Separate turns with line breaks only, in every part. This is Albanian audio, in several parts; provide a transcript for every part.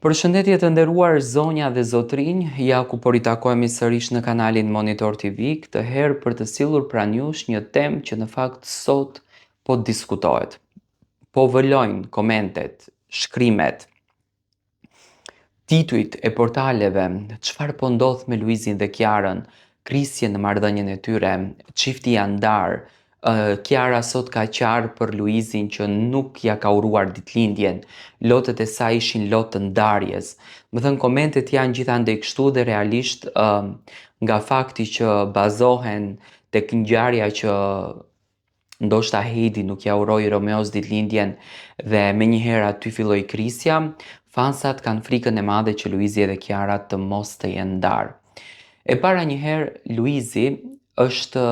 Përshëndetje të nderuar zonja dhe zotrinj, ja ku po ritakohemi sërish në kanalin Monitor TV, këtë herë për të sillur pranë jush një temë që në fakt sot po diskutohet. Po vëllojnë komentet, shkrimet, titujt e portaleve, çfarë po ndodh me Luizin dhe Kiarën, krisje në marrëdhënien e tyre, çifti janë ndarë. Kiara sot ka qarë për Luizin që nuk ja ka uruar ditëlindjen, lotët e saj ishin lotë të ndarjes. Më thënë komentet janë gjithandej kështu dhe realisht nga fakti që bazohen tek ngjarja që ndoshta Heidi nuk ja uroi Romeos ditëlindjen dhe menjëherë aty filloi krisja, fansat kanë frikën e madhe që Luizi dhe Kiara të mos të jenë ndarë. E para njëherë Luizi është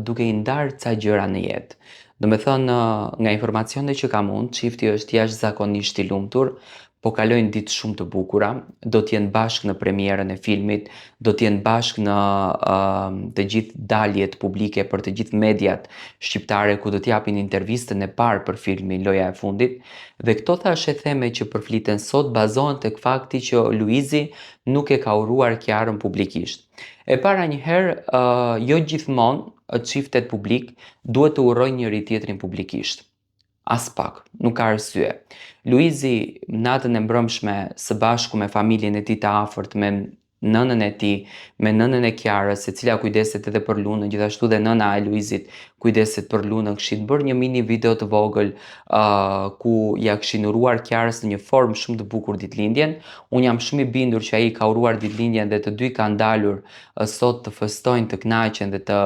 duke i ndarë ca gjëra në jetë. Do me thënë, nga informacionet që kam unë, çifti është jashtëzakonisht i lumtur, po kalojnë ditë shumë të bukura, do t'jenë bashkë në premierën e filmit, do t'jenë bashkë në të gjithë daljet publike për të gjithë mediat shqiptare ku do t'japin intervistën e parë për filmin Loja e fundit, dhe këto thashë theme që përfliten sot bazohen tek fakti që Luizi nuk e ka uruar Kiarën publikisht. E para njëherë, jo gjithmonë çiftet publik duhet të urojnë njëri tjetrin publikisht. As pak, nuk ka arsye. Luizi natën e mbrëmshme së bashku me familjen e tij të afërt, me nënën e tij, me nënën e Kiarës, e cila kujdeset edhe për Lunën, gjithashtu dhe nëna e Luizit kujdeset për Lunën, kishin bërë një mini video të vogël ku ja kishin uruar Kiarës në një formë shumë të bukur ditëlindjen. Unë jam shumë i bindur që ai ka uruar ditëlindjen dhe të dy kanë dalur sot të festojnë, të kënaqen dhe të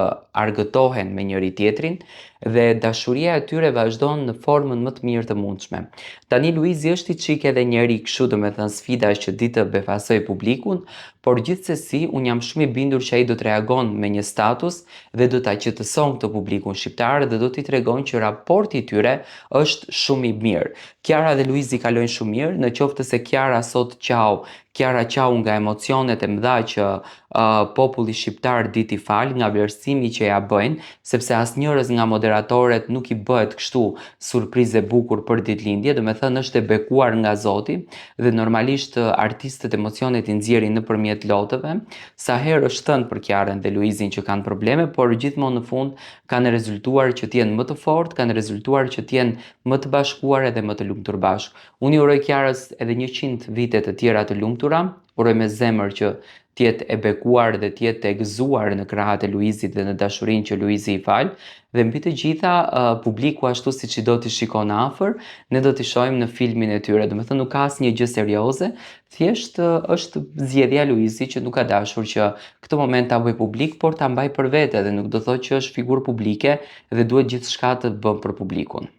argëtohen me njëri tjetrin dhe dashuria e tyre vazhdon në formën më të mirë të mundshme. Tani Luizi është i çik edhe njeri kështu, domethënë sfida është që ditë të befasoj publikun, por gjithsesi unë jam shumë i bindur që ai do të reagon me një status dhe do ta qetëson këtë publikun shqiptar dhe do t'i tregon që raporti i tyre është shumë i mirë. Kiara dhe Luizi kalojnë shumë mirë, në qoftë se Kiara sot Kiara qau nga emocionet e mëdha që populli shqiptar di t'i fal, nga vlerësimi që ja bëjnë, sepse asnjërs nga moderatorët nuk i bëhet kështu surprizë e bukur për ditëlindje, do me thënë është e bekuar nga Zoti dhe normalisht artistët emocionet i nxjerrin nëpërmjet lotëve. Sa herë është thënë për Kiarën dhe Luizin që kanë probleme, por gjithmonë në fund kanë rezultuar që të jenë më të fortë, kanë rezultuar që të jenë më të bashkuar edhe më të lumtur bashkë. Unë i uroj Kiarës edhe 100 vite të tjera të lumtura, uroj me zemër që të jetë e bekuar dhe të jetë e gëzuar në krahat e Luizit dhe në dashurinë që Luizi i fal, dhe mbi të gjitha publiku ashtu siç i do t'i shikon afër, ne do t'i shohim në filmin e tyre. Domethënë nuk ka asnjë gjë serioze, thjesht është zgjedhja e Luizit që nuk ka dashur që këtë moment ta bëj publik, por ta mbaj për vete dhe nuk do thotë që është figurë publike dhe duhet gjithçka të bën për publikun.